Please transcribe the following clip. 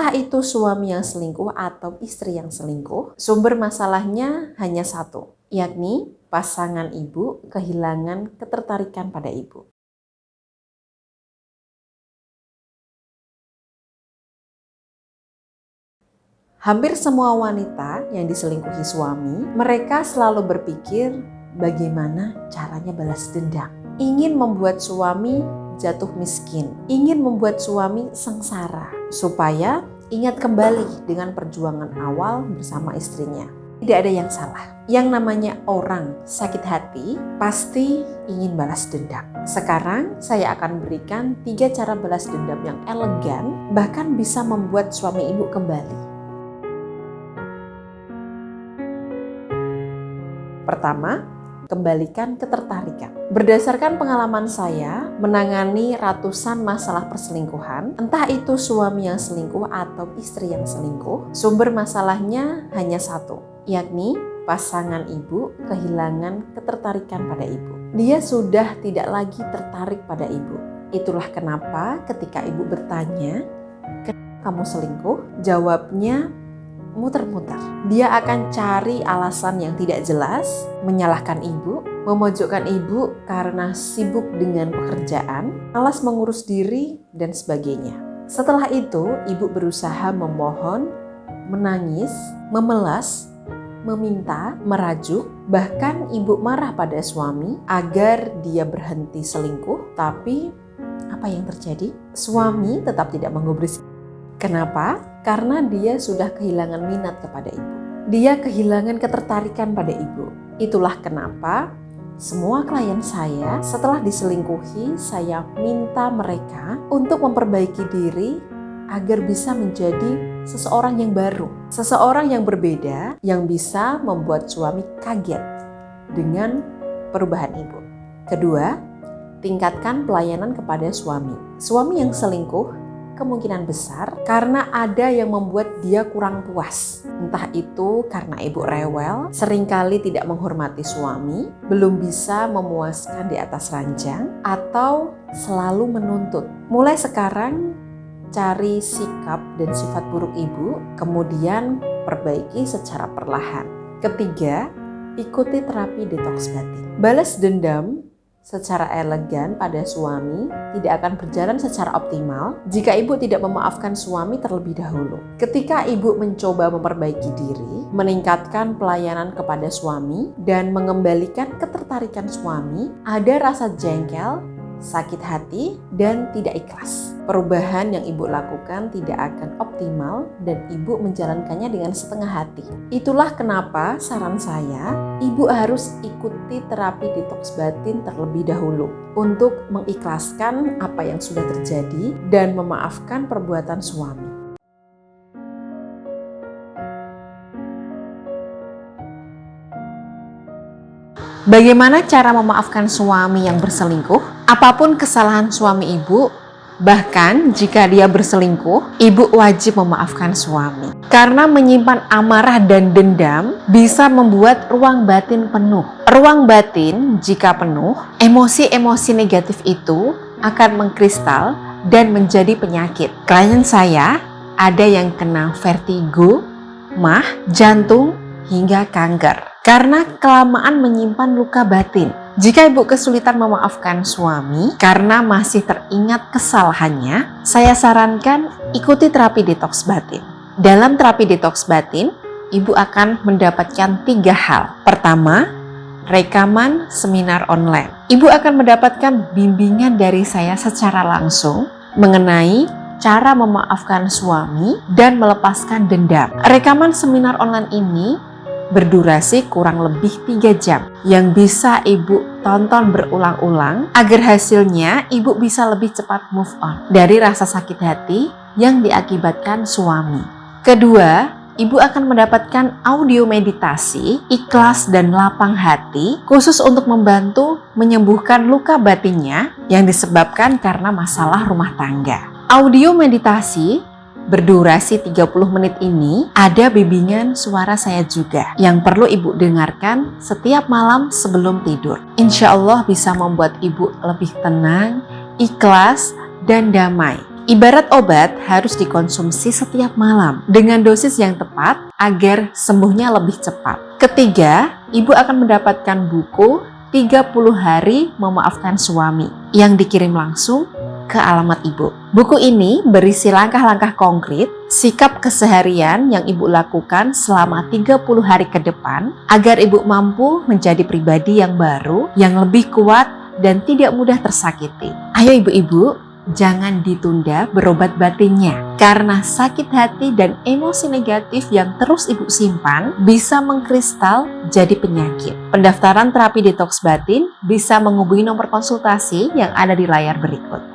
Entah itu suami yang selingkuh atau istri yang selingkuh, sumber masalahnya hanya satu, yakni pasangan ibu kehilangan ketertarikan pada ibu. Hampir semua wanita yang diselingkuhi suami, mereka selalu berpikir bagaimana caranya balas dendam. Ingin membuat suami jatuh miskin, ingin membuat suami sengsara, supaya ingat kembali dengan perjuangan awal bersama istrinya. Tidak ada yang salah. Yang namanya orang sakit hati pasti ingin balas dendam. Sekarang saya akan berikan 3 cara balas dendam yang elegan, bahkan bisa membuat suami ibu kembali. Pertama, kembalikan ketertarikan. Berdasarkan pengalaman saya menangani ratusan masalah perselingkuhan, entah itu suami yang selingkuh atau istri yang selingkuh, sumber masalahnya hanya satu, yakni pasangan ibu kehilangan ketertarikan pada ibu. Dia sudah tidak lagi tertarik pada ibu. Itulah kenapa ketika ibu bertanya, "Kenapa kamu selingkuh?" Jawabnya muter-muter. Dia akan cari alasan yang tidak jelas, menyalahkan ibu, memojokkan ibu karena sibuk dengan pekerjaan, malas mengurus diri, dan sebagainya. Setelah itu, ibu berusaha memohon, menangis, memelas, meminta, merajuk, bahkan ibu marah pada suami agar dia berhenti selingkuh. Tapi apa yang terjadi? Suami tetap tidak menggubris. Kenapa? Karena dia sudah kehilangan minat kepada ibu. Dia kehilangan ketertarikan pada ibu. Itulah kenapa semua klien saya setelah diselingkuhi, saya minta mereka untuk memperbaiki diri agar bisa menjadi seseorang yang baru. Seseorang yang berbeda, yang bisa membuat suami kaget dengan perubahan ibu. Kedua, tingkatkan pelayanan kepada suami. Suami yang selingkuh kemungkinan besar karena ada yang membuat dia kurang puas. Entah itu karena ibu rewel, seringkali tidak menghormati suami, belum bisa memuaskan di atas ranjang, atau selalu menuntut. Mulai sekarang, cari sikap dan sifat buruk ibu, kemudian perbaiki secara perlahan. Ketiga, ikuti terapi detoks batin. Balas dendam secara elegan pada suami tidak akan berjalan secara optimal jika ibu tidak memaafkan suami terlebih dahulu. Ketika ibu mencoba memperbaiki diri, meningkatkan pelayanan kepada suami, dan mengembalikan ketertarikan suami, ada rasa jengkel, sakit hati, dan tidak ikhlas. Perubahan yang ibu lakukan tidak akan optimal dan ibu menjalankannya dengan setengah hati. Itulah kenapa saran saya, ibu harus ikuti terapi detoks batin terlebih dahulu untuk mengikhlaskan apa yang sudah terjadi dan memaafkan perbuatan suami. Bagaimana cara memaafkan suami yang berselingkuh? Apapun kesalahan suami ibu, bahkan jika dia berselingkuh, ibu wajib memaafkan suami. Karena menyimpan amarah dan dendam bisa membuat ruang batin penuh. Ruang batin jika penuh, emosi-emosi negatif itu akan mengkristal dan menjadi penyakit. Klien saya ada yang kena vertigo, mah, jantung, hingga kanker. Karena kelamaan menyimpan luka batin. Jika ibu kesulitan memaafkan suami karena masih teringat kesalahannya, saya sarankan ikuti terapi detoks batin. Dalam terapi detoks batin, ibu akan mendapatkan 3 hal. Pertama, rekaman seminar online. Ibu akan mendapatkan bimbingan dari saya secara langsung mengenai cara memaafkan suami dan melepaskan dendam. Rekaman seminar online ini berdurasi kurang lebih 3 jam yang bisa ibu tonton berulang-ulang agar hasilnya ibu bisa lebih cepat move on dari rasa sakit hati yang diakibatkan suami. Kedua, ibu akan mendapatkan audio meditasi, ikhlas dan lapang hati khusus untuk membantu menyembuhkan luka batinnya yang disebabkan karena masalah rumah tangga. Audio meditasi berdurasi 30 menit ini ada bimbingan suara saya juga yang perlu ibu dengarkan setiap malam sebelum tidur. Insya Allah bisa membuat ibu lebih tenang, ikhlas, dan damai. Ibarat obat harus dikonsumsi setiap malam dengan dosis yang tepat agar sembuhnya lebih cepat. Ketiga, ibu akan mendapatkan buku 30 hari memaafkan suami yang dikirim langsung ke alamat ibu. Buku ini berisi langkah-langkah konkret, sikap keseharian yang ibu lakukan selama 30 hari ke depan agar ibu mampu menjadi pribadi yang baru, yang lebih kuat dan tidak mudah tersakiti. Ayo ibu-ibu, jangan ditunda berobat batinnya, karena sakit hati dan emosi negatif yang terus ibu simpan bisa mengkristal jadi penyakit. Pendaftaran terapi detox batin bisa menghubungi nomor konsultasi yang ada di layar berikut.